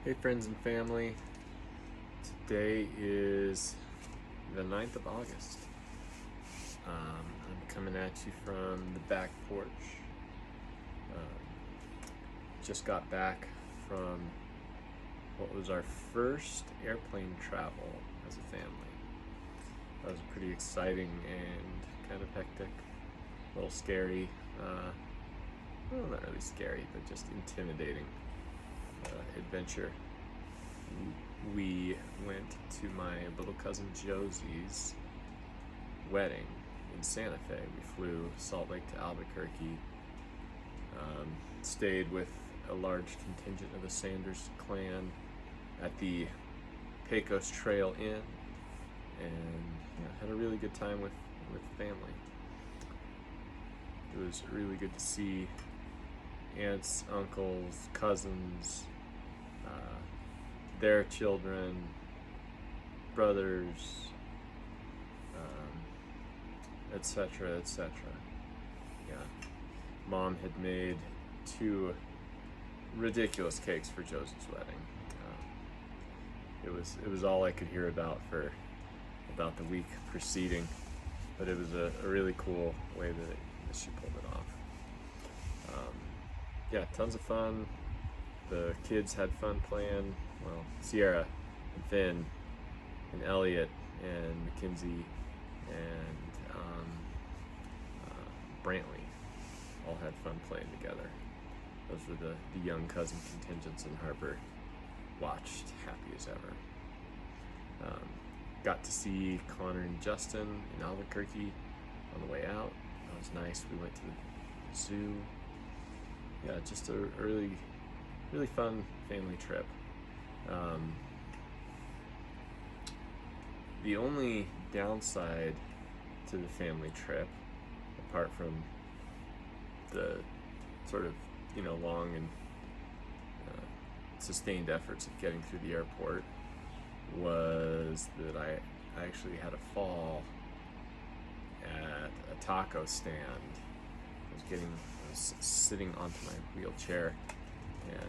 Hey friends and family, today is the 9th of August. I'm coming at you from the back porch. Just got back from what was our first airplane travel as a family. That was pretty exciting and kind of hectic, a little scary. Well, not really scary, but just intimidating adventure. We went to my little cousin Josie's wedding in Santa Fe. We flew Salt Lake to Albuquerque, stayed with a large contingent of the Sanders clan at the Pecos Trail Inn, and had a really good time with family. It was really good to see aunts, uncles, cousins, their children, brothers, etc., etc. Yeah, Mom had made 2 ridiculous cakes for Josie's wedding. It was all I could hear about for about the week preceding, but it was a really cool way that she pulled it off. Yeah, tons of fun. The kids had fun playing. Well, Sierra and Finn and Elliot and Mackenzie and Brantley all had fun playing together. Those were the young cousin contingents, and Harper watched happy as ever. Got to see Connor and Justin in Albuquerque on the way out. That was nice. We went to the zoo. Yeah, just a really fun family trip. The only downside to the family trip, apart from the sort of long and sustained efforts of getting through the airport, was that I actually had a fall at a taco stand. I was sitting onto my wheelchair, and I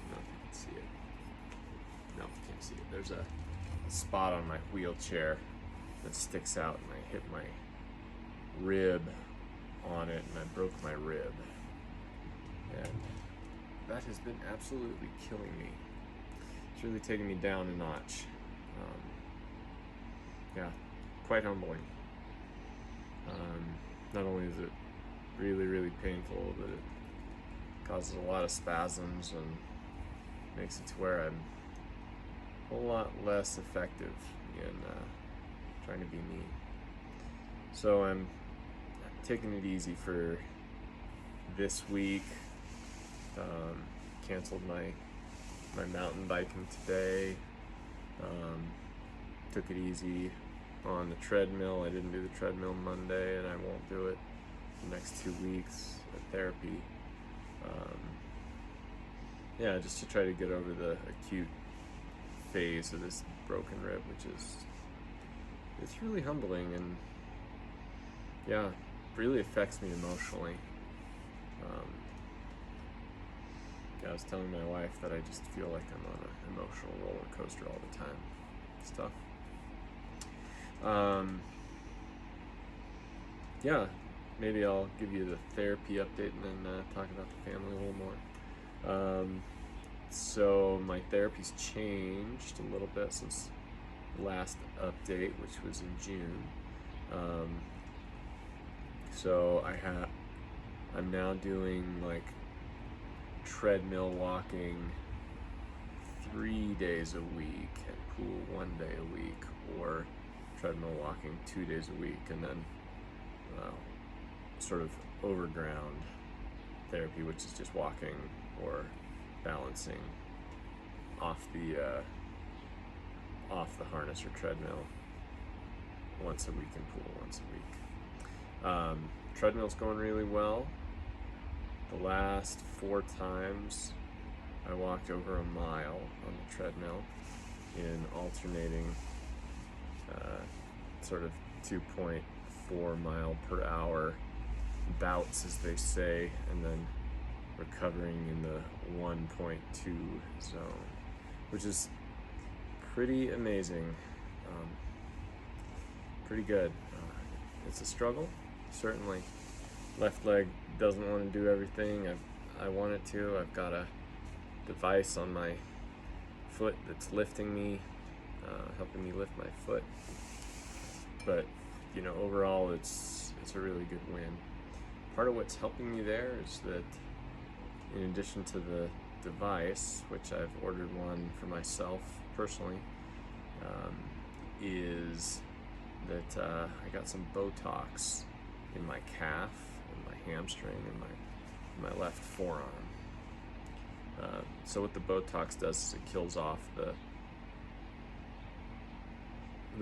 don't know if you can see it. No, you can't see it. There's a spot on my wheelchair that sticks out, and I hit my rib on it, and I broke my rib. And that has been absolutely killing me. It's really taking me down a notch. Yeah, quite humbling. Not only is it really painful, but it causes a lot of spasms and makes it to where I'm a whole lot less effective in trying to be me. So I'm taking it easy for this week. Canceled my mountain biking today. Took it easy on the treadmill. I didn't do the treadmill Monday, and I won't do it the next 2 weeks at therapy. Yeah, just to try to get over the acute phase of this broken rib, which is, it's really humbling, and yeah, really affects me emotionally. I was telling my wife that I just feel like I'm on an emotional roller coaster all the time. It's tough. Yeah, maybe I'll give you the therapy update and then talk about the family a little more. So my therapy's changed a little bit since the last update, which was in June. So I'm now doing like treadmill walking 3 days a week and pool 1 day a week, or treadmill walking 2 days a week, and then sort of overground therapy, which is just walking or balancing off the harness or treadmill once a week, and pool once a week. Treadmill's going really well. The last 4 times I walked over a mile on the treadmill in alternating sort of 2.4 mile per hour bouts, as they say, and then recovering in the 1 1.2 zone, which is pretty amazing. Pretty good. It's a struggle, certainly. Left leg doesn't want to do everything I want it to. I've got a device on my foot that's lifting me, helping me lift my foot. But overall, it's a really good win. Part of what's helping me there is that, in addition to the device, which I've ordered one for myself personally, is that I got some Botox in my calf, and my hamstring, and my left forearm. So what the Botox does is it kills off the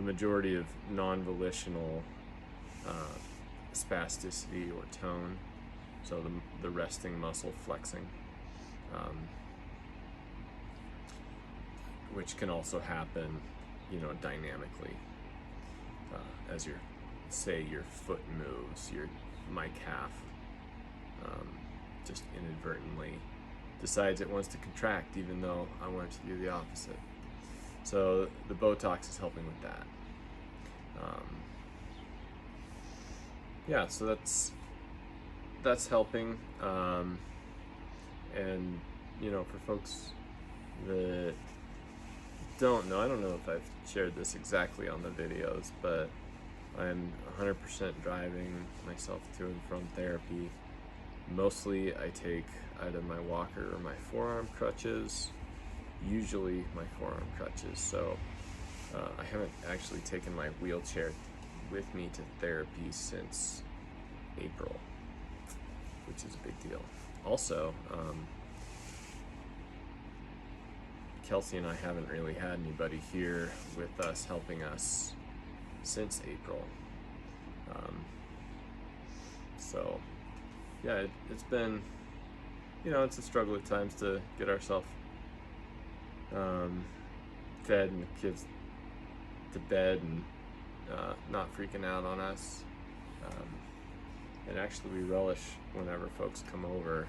majority of non-volitional spasticity or tone, so the resting muscle flexing, which can also happen, dynamically, as your foot moves. My calf just inadvertently decides it wants to contract, even though I want it to do the opposite. So the Botox is helping with that. So that's helping. And for folks that don't know, I don't know if I've shared this exactly on the videos, but I'm 100% driving myself to and from therapy. Mostly I take either my walker or my forearm crutches, usually my forearm crutches. So I haven't actually taken my wheelchair with me to therapy since April, which is a big deal. Also, Kelsey and I haven't really had anybody here with us helping us since April. So yeah, it's been, it's a struggle at times to get ourselves fed and the kids to bed and not freaking out on us. And actually we relish whenever folks come over.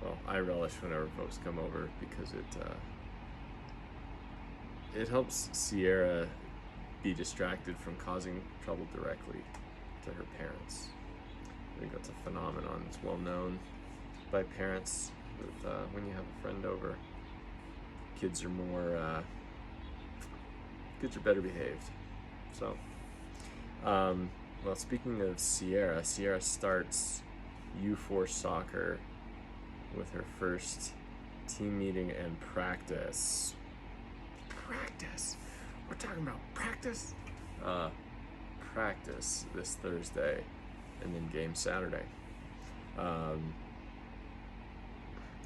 Well, I relish whenever folks come over because it helps Sierra be distracted from causing trouble directly to her parents. I think that's a phenomenon that's well known by parents, that when you have a friend over, kids are better behaved. So, well, speaking of Sierra starts U4 soccer with her first team meeting and practice. We're talking about practice? Practice this Thursday, and then game Saturday.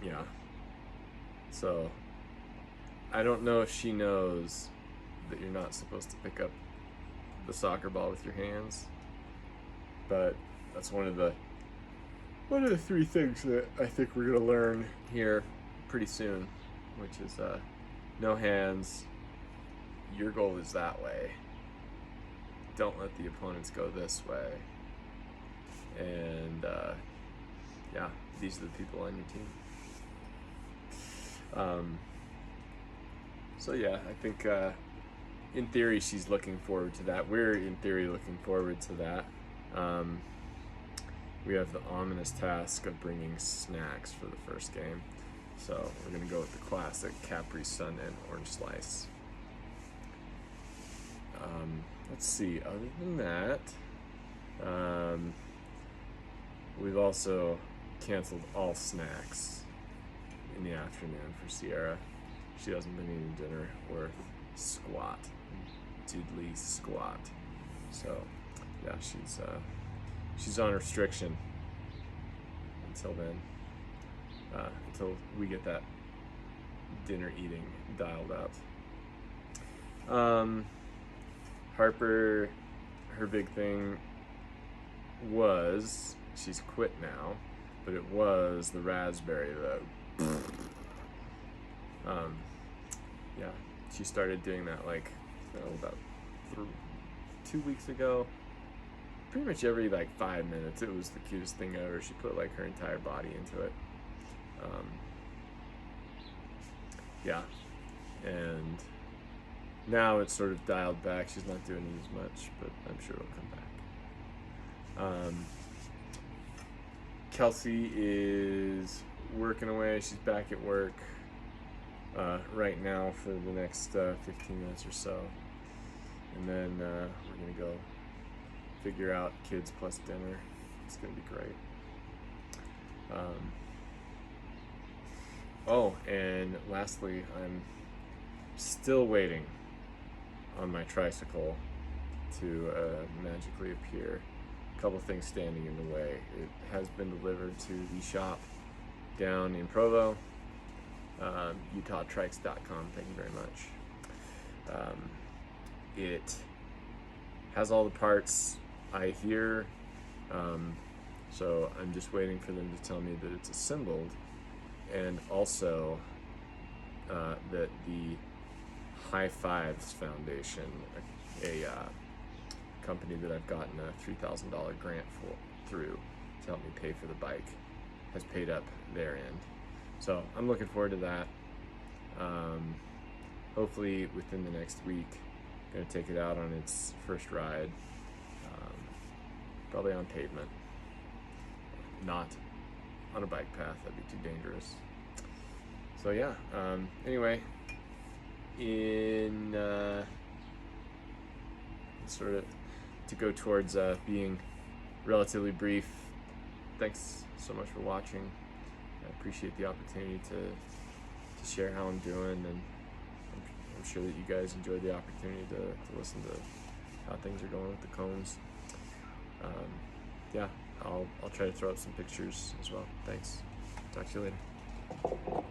Yeah. So, I don't know if she knows that you're not supposed to pick up the soccer ball with your hands, but that's one of the three things that I think we're gonna learn here pretty soon, which is no hands. Your goal is that way. Don't let the opponents go this way. And these are the people on your team. So yeah, I think in theory she's looking forward to that. We're in theory looking forward to that. We have the ominous task of bringing snacks for the first game. So we're gonna go with the classic Capri Sun and orange slice. Let's see, other than that, we've also canceled all snacks in the afternoon for Sierra. She hasn't been eating dinner worth squat, diddly squat. So yeah, she's on restriction until then, until we get that dinner eating dialed up. Harper, her big thing was, she's quit now, but it was the raspberry though. Yeah, she started doing that about 2 weeks ago. Pretty much every 5 minutes. It was the cutest thing ever. She put her entire body into it. yeah, and now it's sort of dialed back. She's not doing it as much, but I'm sure it'll come back. Kelsey is working away. She's back at work right now for the next 15 minutes or so. And then we're going to go figure out kids plus dinner. It's going to be great. Oh, and lastly, I'm still waiting on my tricycle to magically appear. A couple things standing in the way. It has been delivered to the shop down in Provo, utahtrikes.com. Thank you very much. It has all the parts, I hear, so I'm just waiting for them to tell me that it's assembled, and also that the High Fives Foundation, a company that I've gotten a $3,000 grant through to help me pay for the bike, has paid up their end. So I'm looking forward to that. Hopefully within the next week, going to take it out on its first ride, probably on pavement, not on a bike path. That'd be too dangerous. So yeah, anyway, in sort of to go towards being relatively brief, thanks so much for watching. I appreciate the opportunity to share how I'm doing, and I'm sure that you guys enjoyed the opportunity to listen to how things are going with the cones. Yeah, I'll try to throw up some pictures as well. Thanks. Talk to you later.